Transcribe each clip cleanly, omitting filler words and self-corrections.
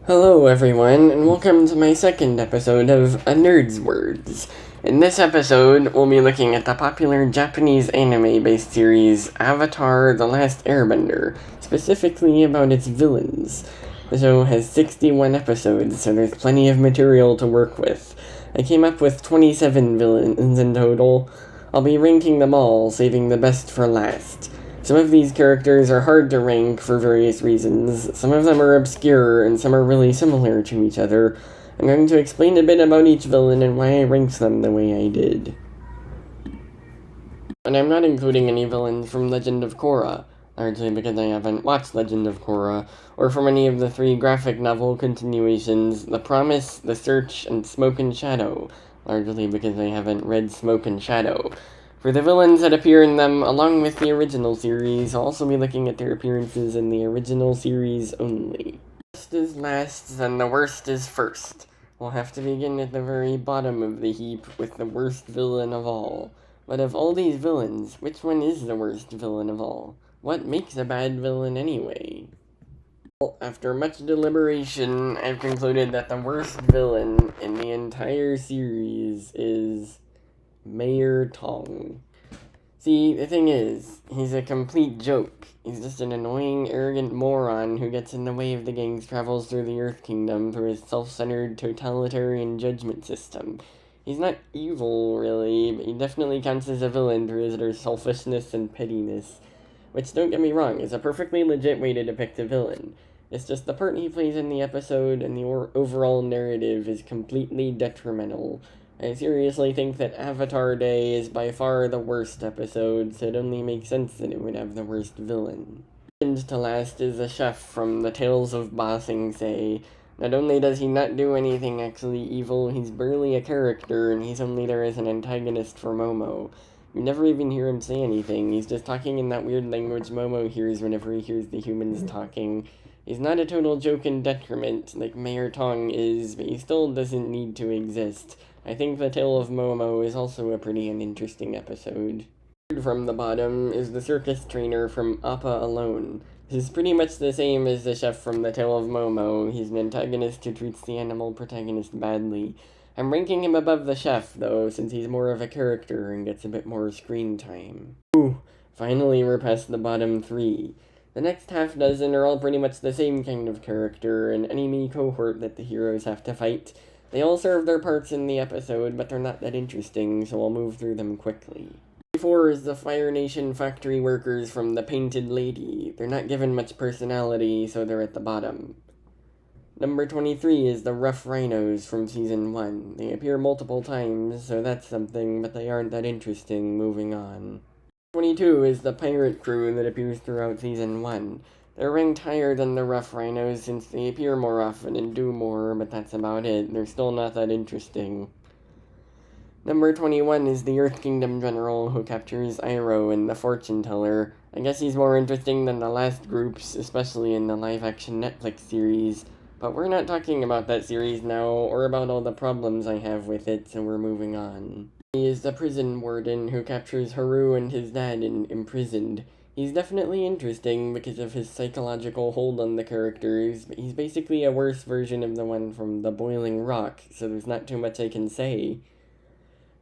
Hello everyone, and welcome to my second episode of A Nerd's Words. In this episode, we'll be looking at the popular Japanese anime-based series Avatar: The Last Airbender, specifically about its villains. The show has 61 episodes, so there's plenty of material to work with. I came up with 27 villains in total. I'll be ranking them all, saving the best for last. Some of these characters are hard to rank for various reasons. Some of them are obscure, and some are really similar to each other. I'm going to explain a bit about each villain and why I ranked them the way I did. And I'm not including any villains from Legend of Korra, largely because I haven't watched Legend of Korra, or from any of the three graphic novel continuations, The Promise, The Search, and Smoke and Shadow, largely because I haven't read Smoke and Shadow. For the villains that appear in them, along with the original series, I'll also be looking at their appearances in the original series only. The best is last, and the worst is first. We'll have to begin at the very bottom of the heap with the worst villain of all. But of all these villains, which one is the worst villain of all? What makes a bad villain anyway? Well, after much deliberation, I've concluded that the worst villain in the entire series is Mayor Tong. See, the thing is, he's a complete joke. He's just an annoying, arrogant moron who gets in the way of the gang's travels through the Earth Kingdom through his self-centered, totalitarian judgment system. He's not evil, really, but he definitely counts as a villain through his utter selfishness and pettiness. Which, don't get me wrong, is a perfectly legit way to depict a villain. It's just the part he plays in the episode and the overall narrative is completely detrimental. I seriously think that Avatar Day is by far the worst episode, so it only makes sense that it would have the worst villain. Second to last is the chef from the Tales of Ba Sing Se. Not only does he not do anything actually evil, he's barely a character, and he's only there as an antagonist for Momo. You never even hear him say anything, he's just talking in that weird language Momo hears whenever he hears the humans talking. He's not a total joke and detriment like Mayor Tong is, but he still doesn't need to exist. I think the Tale of Momo is also a pretty uninteresting episode. Third from the bottom is the circus trainer from Appa Alone. This is pretty much the same as the chef from the Tale of Momo. He's an antagonist who treats the animal protagonist badly. I'm ranking him above the chef, though, since he's more of a character and gets a bit more screen time. Ooh, finally we're past the bottom three. The next half dozen are all pretty much the same kind of character, an enemy cohort that the heroes have to fight. They all serve their parts in the episode, but they're not that interesting, so I'll move through them quickly. 4 is the Fire Nation factory workers from The Painted Lady. They're not given much personality, so they're at the bottom. Number 23 is the Rough Rhinos from Season 1. They appear multiple times, so that's something, but they aren't that interesting. Moving on. 22 is the pirate crew that appears throughout Season 1. They're ranked higher than the Rough Rhinos since they appear more often and do more, but that's about it. They're still not that interesting. Number 21 is the Earth Kingdom General who captures Iroh in The Fortune Teller. I guess he's more interesting than the last groups, especially in the live-action Netflix series. But we're not talking about that series now, or about all the problems I have with it, so we're moving on. He is the prison warden who captures Haru and his dad imprisoned. He's definitely interesting because of his psychological hold on the characters, but he's basically a worse version of the one from The Boiling Rock, so there's not too much I can say.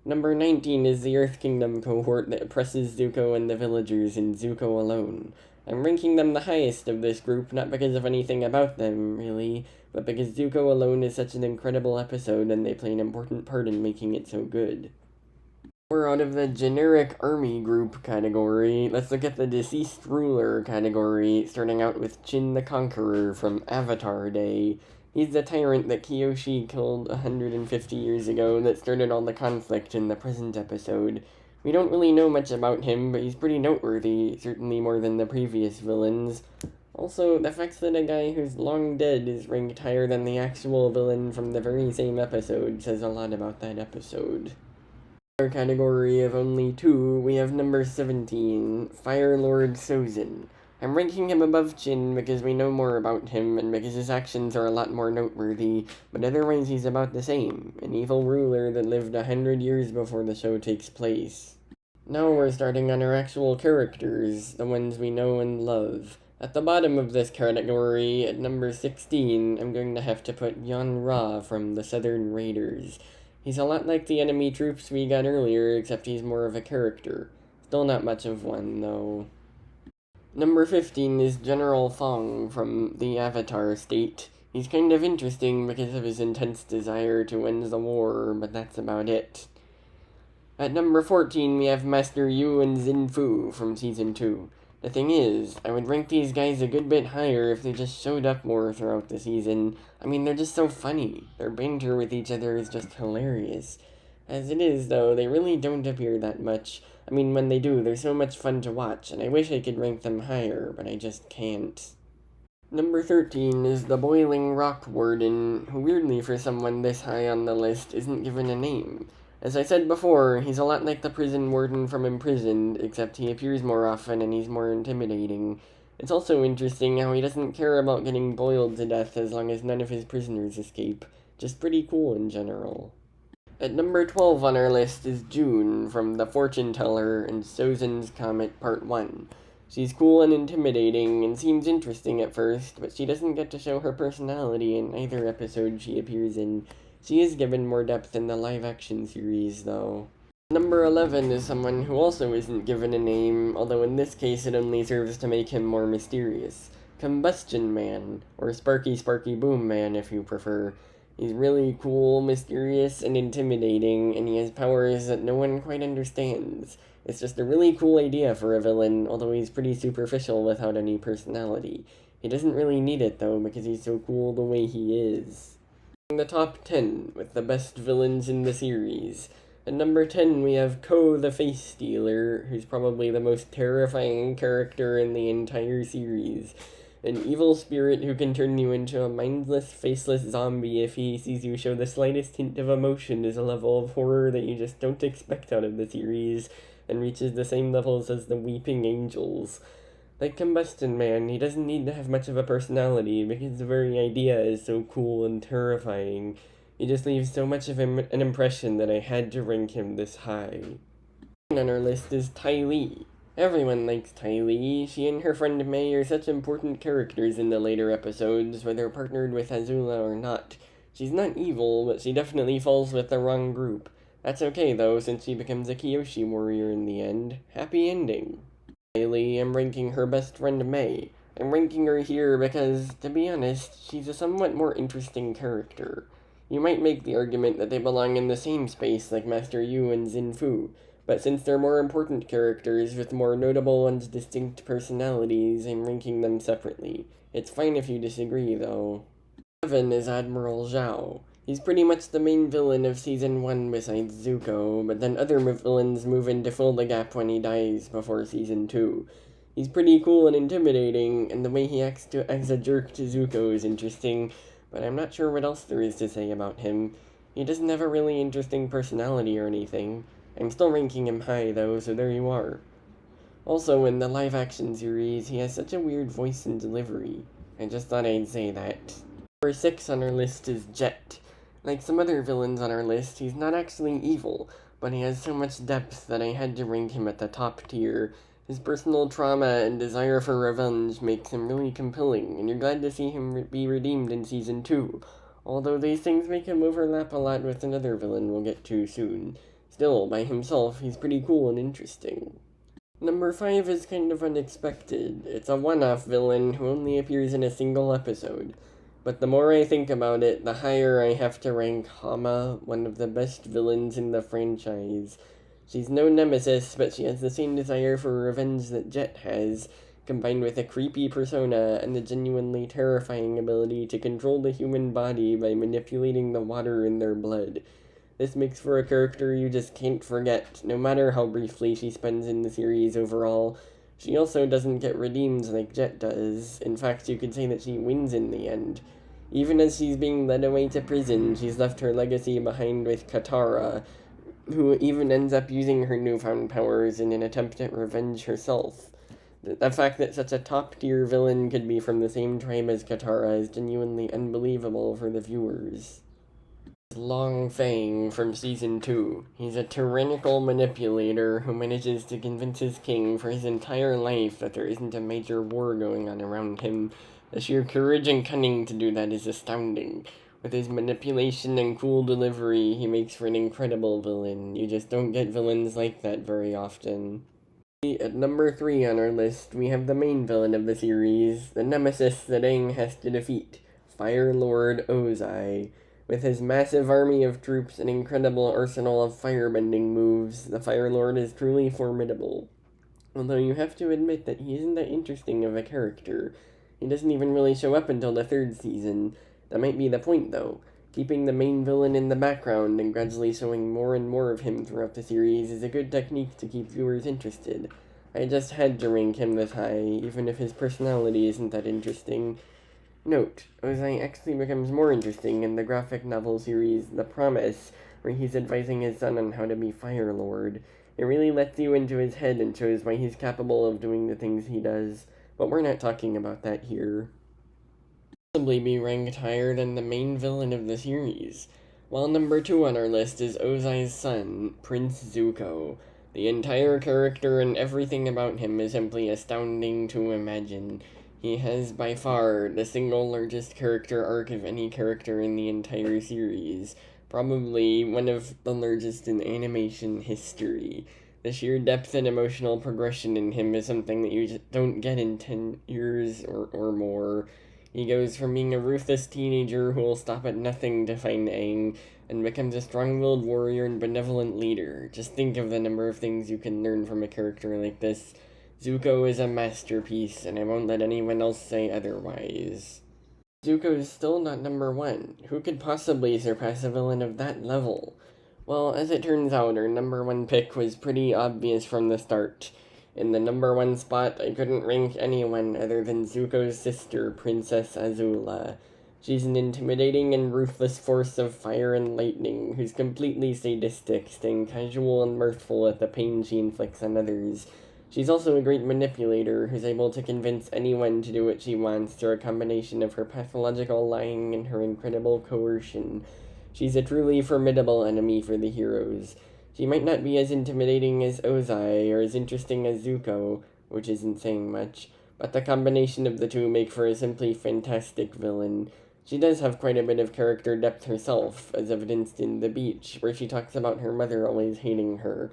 Number 19 is the Earth Kingdom cohort that oppresses Zuko and the villagers in Zuko Alone. I'm ranking them the highest of this group, not because of anything about them, really, but because Zuko Alone is such an incredible episode and they play an important part in making it so good. We're out of the generic army group category. Let's look at the deceased ruler category, starting out with Chin the Conqueror from Avatar Day. He's the tyrant that Kyoshi killed 150 years ago that started all the conflict in the present episode. We don't really know much about him, but he's pretty noteworthy, certainly more than the previous villains. Also, the fact that a guy who's long dead is ranked higher than the actual villain from the very same episode says a lot about that episode. Our category of only 2, we have number 17, Fire Lord Sozin. I'm ranking him above Chin because we know more about him and because his actions are a lot more noteworthy, but otherwise he's about the same, an evil ruler that lived 100 years before the show takes place. Now we're starting on our actual characters, the ones we know and love. At the bottom of this category, at number 16, I'm going to have to put Yon Ra from the Southern Raiders. He's a lot like the enemy troops we got earlier, except he's more of a character. Still not much of one, though. Number 15 is General Fong from the Avatar state. He's kind of interesting because of his intense desire to end the war, but that's about it. At number 14, we have Master Yu and Zinfu from Season 2. The thing is, I would rank these guys a good bit higher if they just showed up more throughout the season. I mean, they're just so funny. Their banter with each other is just hilarious. As it is, though, they really don't appear that much. I mean, when they do, they're so much fun to watch, and I wish I could rank them higher, but I just can't. Number 13 is the Boiling Rock Warden, who weirdly for someone this high on the list isn't given a name. As I said before, he's a lot like the prison warden from Imprisoned, except he appears more often and he's more intimidating. It's also interesting how he doesn't care about getting boiled to death as long as none of his prisoners escape. Just pretty cool in general. At number 12 on our list is June from The Fortune Teller and Sozin's Comet Part 1. She's cool and intimidating and seems interesting at first, but she doesn't get to show her personality in either episode she appears in. She is given more depth in the live-action series, though. Number 11 is someone who also isn't given a name, although in this case it only serves to make him more mysterious. Combustion Man, or Sparky Sparky Boom Man if you prefer. He's really cool, mysterious, and intimidating, and he has powers that no one quite understands. It's just a really cool idea for a villain, although he's pretty superficial without any personality. He doesn't really need it, though, because he's so cool the way he is. The top 10 with the best villains in the series. At number 10 we have Ko the Face Stealer, who's probably the most terrifying character in the entire series. An evil spirit who can turn you into a mindless, faceless zombie if he sees you show the slightest hint of emotion is a level of horror that you just don't expect out of the series, and reaches the same levels as the Weeping Angels. Like Combustion Man, he doesn't need to have much of a personality because the very idea is so cool and terrifying. He just leaves so much of an impression that I had to rank him this high. On our list is Ty Lee. Everyone likes Ty Lee. She and her friend May are such important characters in the later episodes, whether partnered with Azula or not. She's not evil, but she definitely falls with the wrong group. That's okay though, since she becomes a Kyoshi warrior in the end. Happy ending. I'm ranking her best friend May. I'm ranking her here because, to be honest, she's a somewhat more interesting character. You might make the argument that they belong in the same space like Master Yu and Zinfu, but since they're more important characters with more notable and distinct personalities, I'm ranking them separately. It's fine if you disagree, though. 7 is Admiral Zhao. He's pretty much the main villain of Season 1 besides Zuko, but then other villains move in to fill the gap when he dies before Season 2. He's pretty cool and intimidating, and the way he acts as a jerk to Zuko is interesting, but I'm not sure what else there is to say about him. He doesn't have a really interesting personality or anything. I'm still ranking him high, though, so there you are. Also, in the live-action series, he has such a weird voice and delivery. I just thought I'd say that. Number 6 on our list is Jet. Like some other villains on our list, he's not actually evil, but he has so much depth that I had to rank him at the top tier. His personal trauma and desire for revenge makes him really compelling, and you're glad to see him be redeemed in Season 2, although these things make him overlap a lot with another villain we'll get to soon. Still, by himself, he's pretty cool and interesting. Number 5 is kind of unexpected. It's a one-off villain who only appears in a single episode. But the more I think about it, the higher I have to rank Hama, one of the best villains in the franchise. She's no nemesis, but she has the same desire for revenge that Jet has, combined with a creepy persona and the genuinely terrifying ability to control the human body by manipulating the water in their blood. This makes for a character you just can't forget, no matter how briefly she spends in the series overall. She also doesn't get redeemed like Jet does. In fact, you could say that she wins in the end. Even as she's being led away to prison, she's left her legacy behind with Katara, who even ends up using her newfound powers in an attempt at revenge herself. The fact that such a top-tier villain could be from the same tribe as Katara is genuinely unbelievable for the viewers. Long Fang from Season 2. He's a tyrannical manipulator who manages to convince his king for his entire life that there isn't a major war going on around him. The sheer courage and cunning to do that is astounding. With his manipulation and cool delivery, he makes for an incredible villain. You just don't get villains like that very often. At number 3 on our list, we have the main villain of the series, the nemesis that Aang has to defeat, Fire Lord Ozai. With his massive army of troops and incredible arsenal of firebending moves, the Fire Lord is truly formidable. Although you have to admit that he isn't that interesting of a character. He doesn't even really show up until the 3rd season. That might be the point, though. Keeping the main villain in the background and gradually showing more and more of him throughout the series is a good technique to keep viewers interested. I just had to rank him this high, even if his personality isn't that interesting. Note, Ozai actually becomes more interesting in the graphic novel series The Promise, where he's advising his son on how to be Fire Lord. It really lets you into his head and shows why he's capable of doing the things he does, but we're not talking about that here. Possibly be ranked higher than the main villain of the series. While number 2 on our list is Ozai's son, Prince Zuko. The entire character and everything about him is simply astounding to imagine. He has by far the single largest character arc of any character in the entire series. Probably one of the largest in animation history. The sheer depth and emotional progression in him is something that you just don't get in 10 years or more. He goes from being a ruthless teenager who will stop at nothing to find Aang, and becomes a strong-willed warrior and benevolent leader. Just think of the number of things you can learn from a character like this. Zuko is a masterpiece, and I won't let anyone else say otherwise. Zuko is still not number 1. Who could possibly surpass a villain of that level? Well, as it turns out, our number 1 pick was pretty obvious from the start. In the number 1 spot, I couldn't rank anyone other than Zuko's sister, Princess Azula. She's an intimidating and ruthless force of fire and lightning, who's completely sadistic, staying casual and mirthful at the pain she inflicts on others. She's also a great manipulator, who's able to convince anyone to do what she wants through a combination of her pathological lying and her incredible coercion. She's a truly formidable enemy for the heroes. She might not be as intimidating as Ozai, or as interesting as Zuko, which isn't saying much, but the combination of the two make for a simply fantastic villain. She does have quite a bit of character depth herself, as evidenced in The Beach, where she talks about her mother always hating her.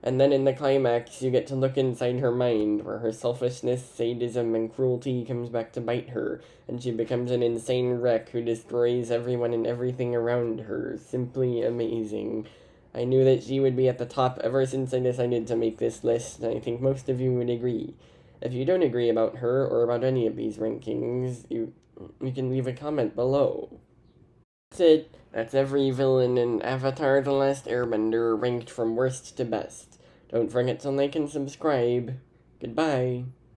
And then in the climax, you get to look inside her mind, where her selfishness, sadism, and cruelty comes back to bite her, and she becomes an insane wreck who destroys everyone and everything around her. Simply amazing. I knew that she would be at the top ever since I decided to make this list, and I think most of you would agree. If you don't agree about her, or about any of these rankings, you can leave a comment below. That's it. That's every villain in Avatar: The Last Airbender ranked from worst to best. Don't forget to like and subscribe. Goodbye.